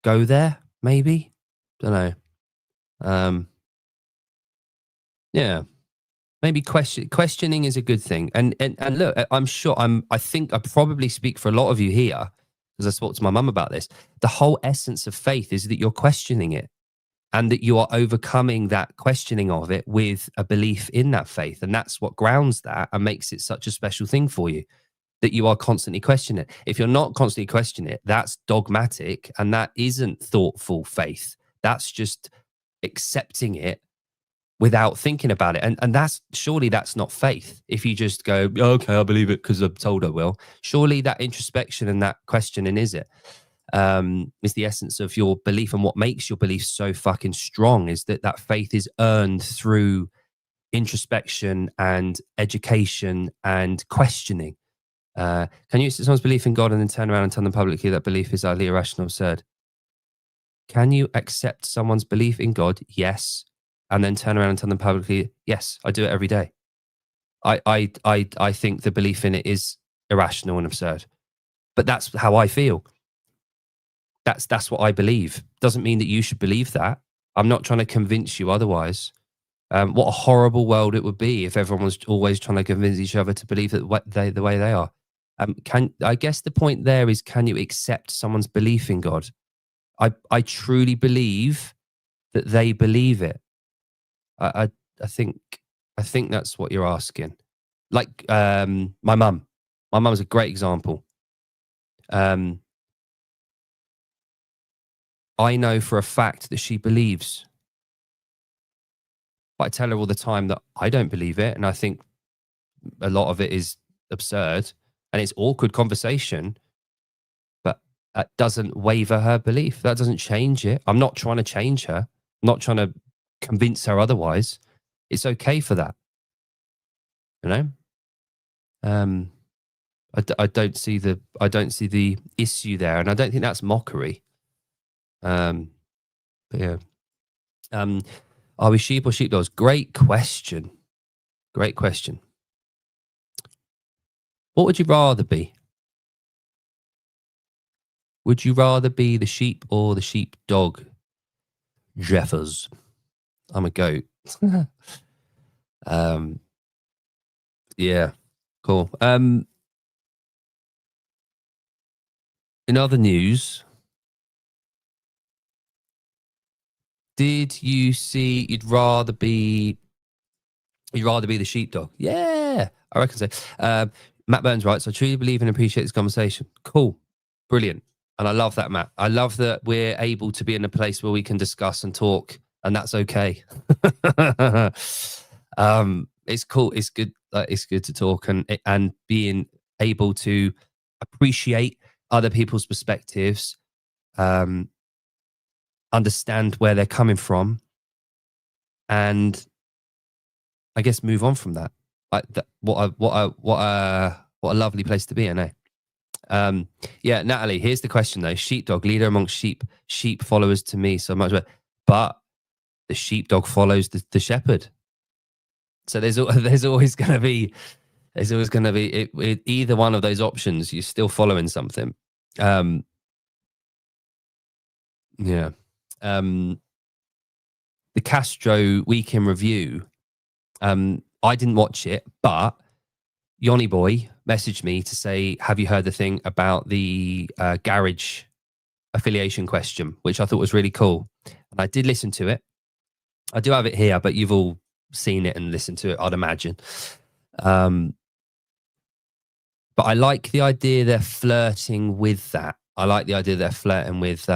go there. Maybe, don't know. Yeah, maybe questioning is a good thing. And look, I'm sure I think I probably speak for a lot of you here because I spoke to my mum about this. The whole essence of faith is that you're questioning it and that you are overcoming that questioning of it with a belief in that faith. And that's what grounds that and makes it such a special thing for you, that you are constantly questioning it. If you're not constantly questioning it, that's dogmatic and that isn't thoughtful faith. That's just accepting it without thinking about it. And that's surely that's not faith. If you just go, okay, I believe it because I'm told I will. Surely that introspection and that questioning is the essence of your belief. And what makes your belief so fucking strong is that faith is earned through introspection and education and questioning. Can you accept someone's belief in God and then turn around and tell them publicly that belief is utterly irrational, absurd? Can you accept someone's belief in God? Yes. And then turn around and tell them publicly, yes, I do it every day. I think the belief in it is irrational and absurd. But that's how I feel. That's what I believe. Doesn't mean that you should believe that. I'm not trying to convince you otherwise. What a horrible world it would be if everyone was always trying to convince each other to believe that the way they are. I guess the point there is, can you accept someone's belief in God? I truly believe that they believe it. I think that's what you're asking. Like my mum. My mum's a great example. I know for a fact that she believes. But I tell her all the time that I don't believe it, and I think a lot of it is absurd and it's awkward conversation. But that doesn't waver her belief. That doesn't change it. I'm not trying to change her. I'm not trying to convince her otherwise. It's okay for that, you know. I don't see the issue there, and I don't think that's mockery. But yeah. Are we sheep or sheepdogs? Great question. Great question. What would you rather be? Would you rather be the sheep or the sheepdog? Jeffers. I'm a goat. Yeah, cool. In other news, did you see you'd rather be the sheepdog? Yeah, I reckon so. Matt Burns writes, I truly believe and appreciate this conversation. Cool. Brilliant. And I love that, Matt. I love that we're able to be in a place where we can discuss and talk, and that's okay. it's cool. It's good. It's good to talk and being able to appreciate other people's perspectives, understand where they're coming from, and I guess move on from that. Like that, what a lovely place to be in, eh? Yeah, Natalie. Here's the question though: sheepdog, leader amongst sheep, sheep followers to me so much, but the sheepdog follows the shepherd. So there's always going to be either one of those options. You're still following something. Yeah. The Castro Week in Review. I didn't watch it, but Yoni Boy messaged me to say, have you heard the thing about the garage affiliation question, which I thought was really cool. And I did listen to it. I do have it here, but you've all seen it and listened to it, I'd imagine. But I like the idea they're flirting with that. I like the idea they're flirting with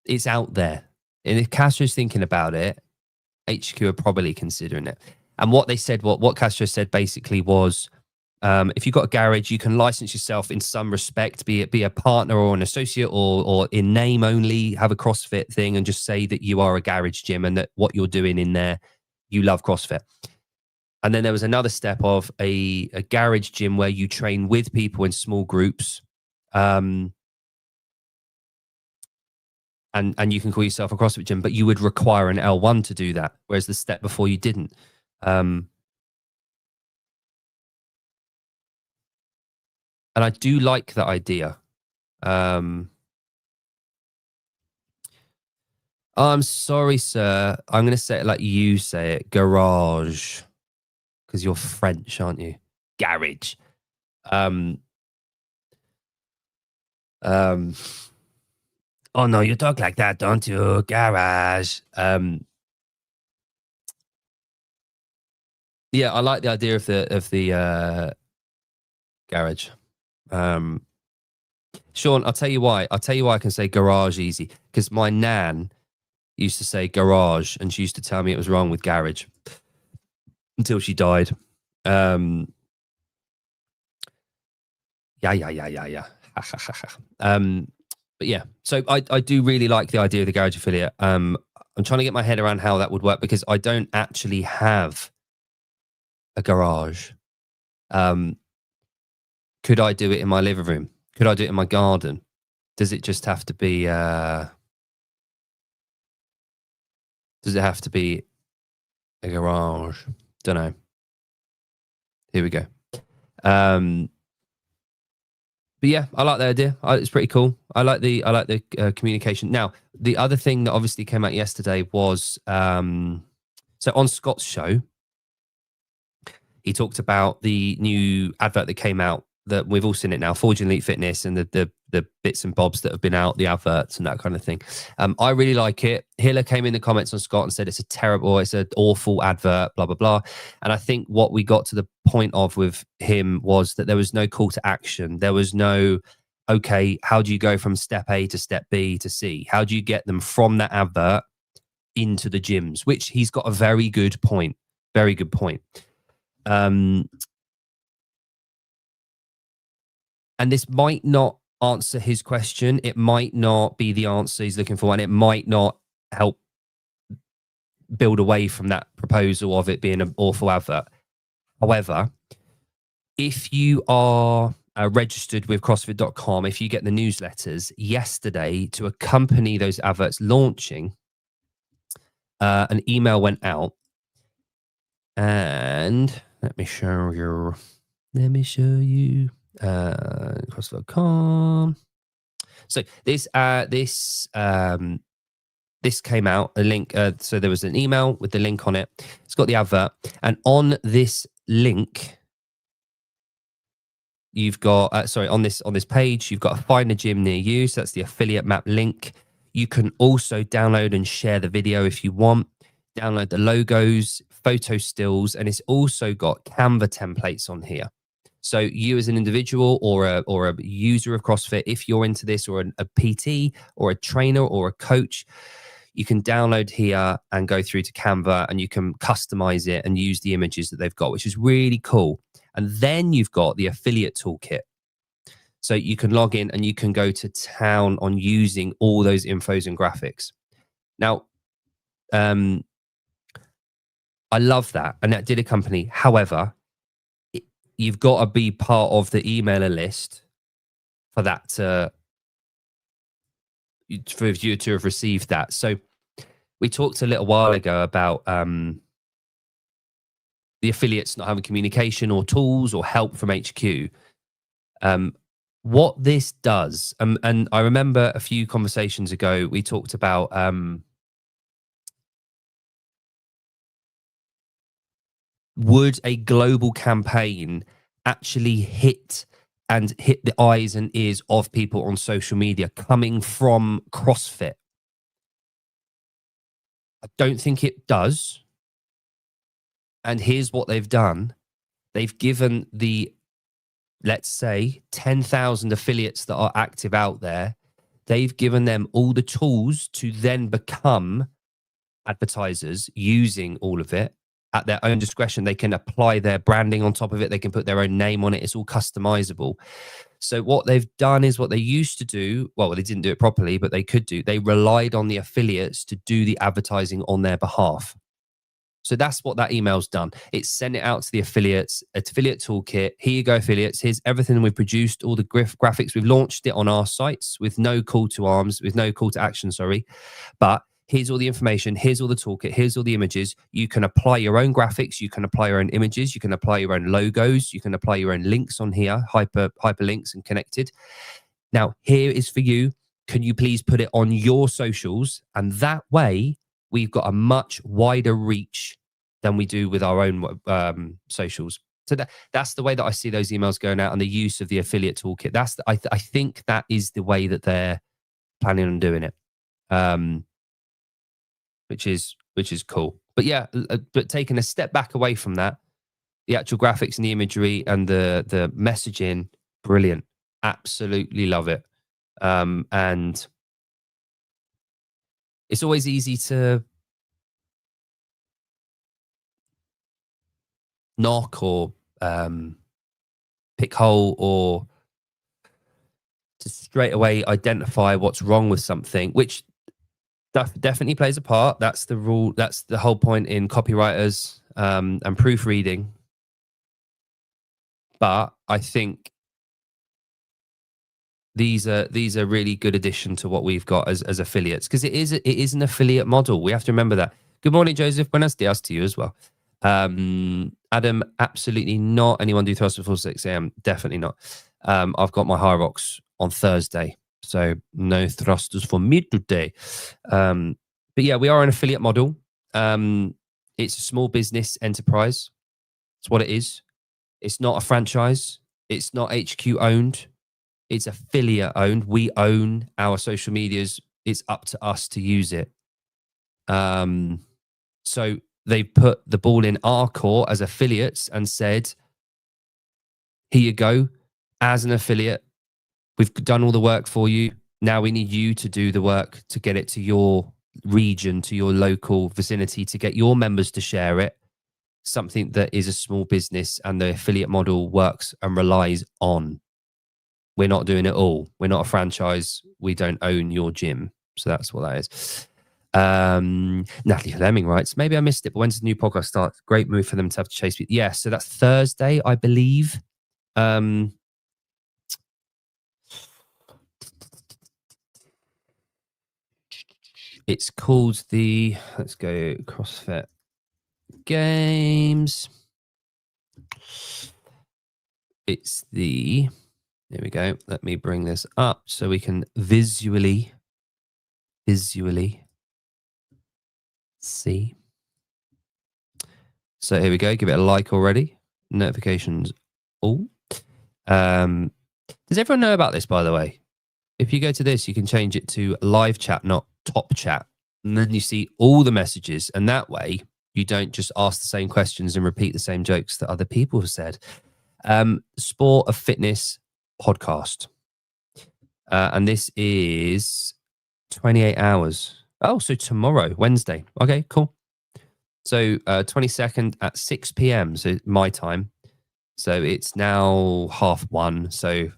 it's out there. And if Castro's thinking about it, HQ are probably considering it. And what they said, what Castro said basically was, if you've got a garage, you can license yourself in some respect, be a partner or an associate, or in name only, have a CrossFit thing and just say that you are a garage gym and that what you're doing in there, you love CrossFit. And then there was another step of a garage gym where you train with people in small groups. And you can call yourself a CrossFit gym, but you would require an L1 to do that, whereas the step before you didn't. And I do like that idea. I'm sorry, sir. I'm going to say it like you say it. Garage. Because you're French, aren't you? Garage. Oh no, you talk like that, don't you? Garage. Yeah, I like the idea of the garage. Sean, I'll tell you why. I can say garage easy, because my nan used to say garage, and she used to tell me it was wrong with garage until she died. Yeah. But yeah, so I do really like the idea of the garage affiliate. I'm trying to get my head around how that would work, because I don't actually have a garage. Could I do it in my living room? Could I do it in my garden? Does it just have to be does it have to be a garage? Don't know. Here we go. But yeah, I like the idea. It's pretty cool. I like the communication. Now, the other thing that obviously came out yesterday was so on Scott's show, he talked about the new advert that came out, that we've all seen it now, Forging Elite Fitness, and the bits and bobs that have been out, the adverts and that kind of thing. I really like it. Hiller came in the comments on Scott and said it's an awful advert, blah, blah, blah. And I think what we got to the point of with him was that there was no call to action. There was no, okay, how do you go from step A to step B to C? How do you get them from that advert into the gyms? Which he's got a very good point. Very good point. And this might not answer his question. It might not be the answer he's looking for, and it might not help build away from that proposal of it being an awful advert. However, if you are registered with CrossFit.com, if you get the newsletters, yesterday, to accompany those adverts launching, an email went out. And let me show you. CrossFit.com. So this came out, a link. So there was an email with the link on it. It's got the advert, and on this link, you've got on this page, you've got to find a gym near you. So that's the affiliate map link. You can also download and share the video if you want. Download the logos, photo stills, and it's also got Canva templates on here. So you as an individual or a user of CrossFit, if you're into this, or a PT or a trainer or a coach, you can download here and go through to Canva, and you can customize it and use the images that they've got, which is really cool. And then you've got the affiliate toolkit. So you can log in and you can go to town on using all those infos and graphics. Now, I love that. And that did a company. However, you've got to be part of the emailer list for that for you to have received that. So we talked a little while ago about the affiliates not having communication or tools or help from HQ. What this does, and I remember a few conversations ago, we talked about would a global campaign actually hit the eyes and ears of people on social media coming from CrossFit? I don't think it does. And here's what they've done. They've given the, let's say, 10,000 affiliates that are active out there, they've given them all the tools to then become advertisers using all of it at their own discretion. They can apply their branding on top of it. They can put their own name on it. It's all customizable. So what they've done is what they used to do. Well, they didn't do it properly, but they could do. They relied on the affiliates to do the advertising on their behalf. So that's what that email's done. It's sent it out to the affiliates, affiliate toolkit. Here you go, affiliates. Here's everything we've produced, all the graphics. We've launched it on our sites with no call to arms, with no call to action, sorry. But here's all the information. Here's all the toolkit. Here's all the images. You can apply your own graphics. You can apply your own images. You can apply your own logos. You can apply your own links on here, hyperlinks and connected. Now, here is for you. Can you please put it on your socials? And that way, we've got a much wider reach than we do with our own socials. So that's the way that I see those emails going out, and the use of the affiliate toolkit. I think that is the way that they're planning on doing it, which is cool. But yeah, but taking a step back away from that, the actual graphics and the imagery and the messaging, brilliant. Absolutely love it. And it's always easy to knock or pick hole or to straight away identify what's wrong with something, which definitely plays a part. That's the rule. That's the whole point in copywriters and proofreading. But I think these are really good addition to what we've got as affiliates, because it is an affiliate model. We have to remember that. Good morning, Joseph. Buenos dias to you as well. Adam, absolutely not. Anyone do thrust before 6 a.m.? Definitely not. I've got my high rocks on Thursday, so no thrusters for me today. But yeah, we are an affiliate model. It's a small business enterprise. It's what it is. It's not a franchise. It's not HQ owned. It's affiliate owned. We own our social medias. It's up to us to use it. So they put the ball in our court as affiliates and said, here you go. As an affiliate, we've done all the work for you. Now we need you to do the work to get it to your region, to your local vicinity, to get your members to share it. Something that is a small business and the affiliate model works and relies on. We're not doing it all. We're not a franchise. We don't own your gym. So that's what that is. Natalie Fleming writes, maybe I missed it, but when's the new podcast start? Great move for them to have to chase people. Yeah, so that's Thursday, I believe. It's called the, let's go, CrossFit Games. It's the, there we go. Let me bring this up so we can visually see. So here we go. Give it a like already. Notifications all. Does everyone know about this, by the way? If you go to this, you can change it to live chat, not top chat. And then you see all the messages. And that way, you don't just ask the same questions and repeat the same jokes that other people have said. Sport of Fitness podcast. And this is 28 hours. Oh, so tomorrow, Wednesday. Okay, cool. So 22nd at 6 p.m. So my time. So it's now 1:30. So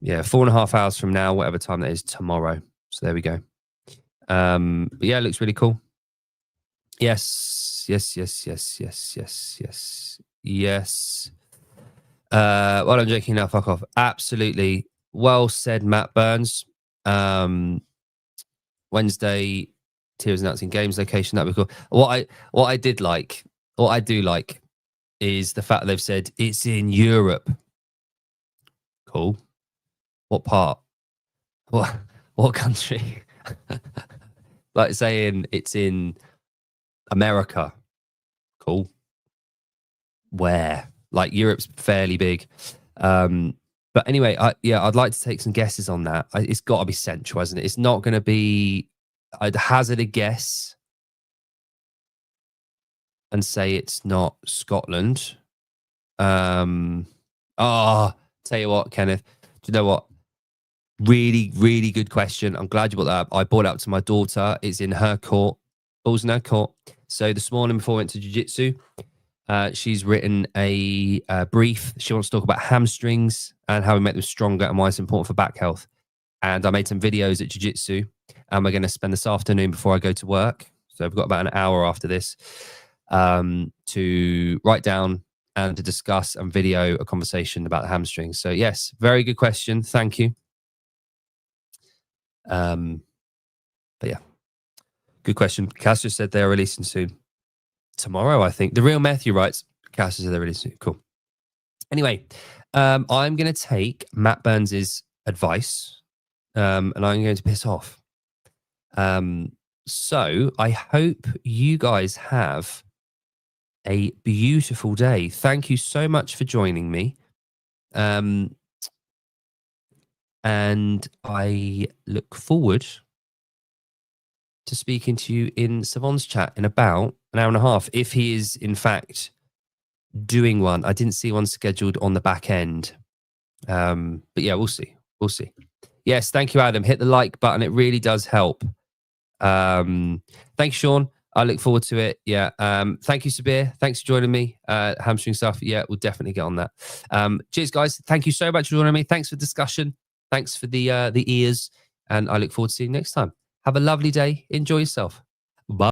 yeah, 4.5 hours from now, whatever time that is tomorrow. So there we go. But yeah, it looks really cool. Yes, yes, yes, yes, yes, yes, yes, yes. Well, I'm joking now. Fuck off. Absolutely. Well said, Matt Burns. Wednesday, Tiers announcing games location. That'd be cool. What I did like, what I do like, is the fact that they've said it's in Europe. Cool. What part? What what country? Like saying it's in America. Cool. Where? Like Europe's fairly big. But anyway, I'd like to take some guesses on that. It's got to be central, hasn't it? It's not going to be. I'd hazard a guess and say it's not Scotland. Tell you what, Kenneth. Do you know what? Really, really good question. I'm glad you brought that up. I brought it up to my daughter. It's in her court. Ball's in her court. So this morning before I went to jiu-jitsu, she's written a brief. She wants to talk about hamstrings and how we make them stronger and why it's important for back health. And I made some videos at jiu-jitsu, and we're going to spend this afternoon before I go to work. So I've got about an hour after this to write down and to discuss and video a conversation about the hamstrings. So yes, very good question. Thank you. But yeah, good question. Cass just said they're releasing soon. Tomorrow, I think. The Real Matthew writes, Cass said they're releasing soon. Cool. Anyway, I'm going to take Matt Burns's advice, and I'm going to piss off. So I hope you guys have a beautiful day. Thank you so much for joining me. And I look forward to speaking to you in Savon's chat in about an hour and a half, if he is in fact doing one. I didn't see one scheduled on the back end. But yeah, we'll see. We'll see. Yes, thank you, Adam. Hit the like button. It really does help. Thanks, Sean. I look forward to it. Yeah. Thank you, Sabir. Thanks for joining me. Hamstring stuff. Yeah, we'll definitely get on that. Cheers, guys. Thank you so much for joining me. Thanks for discussion. Thanks for the ears. And I look forward to seeing you next time. Have a lovely day. Enjoy yourself.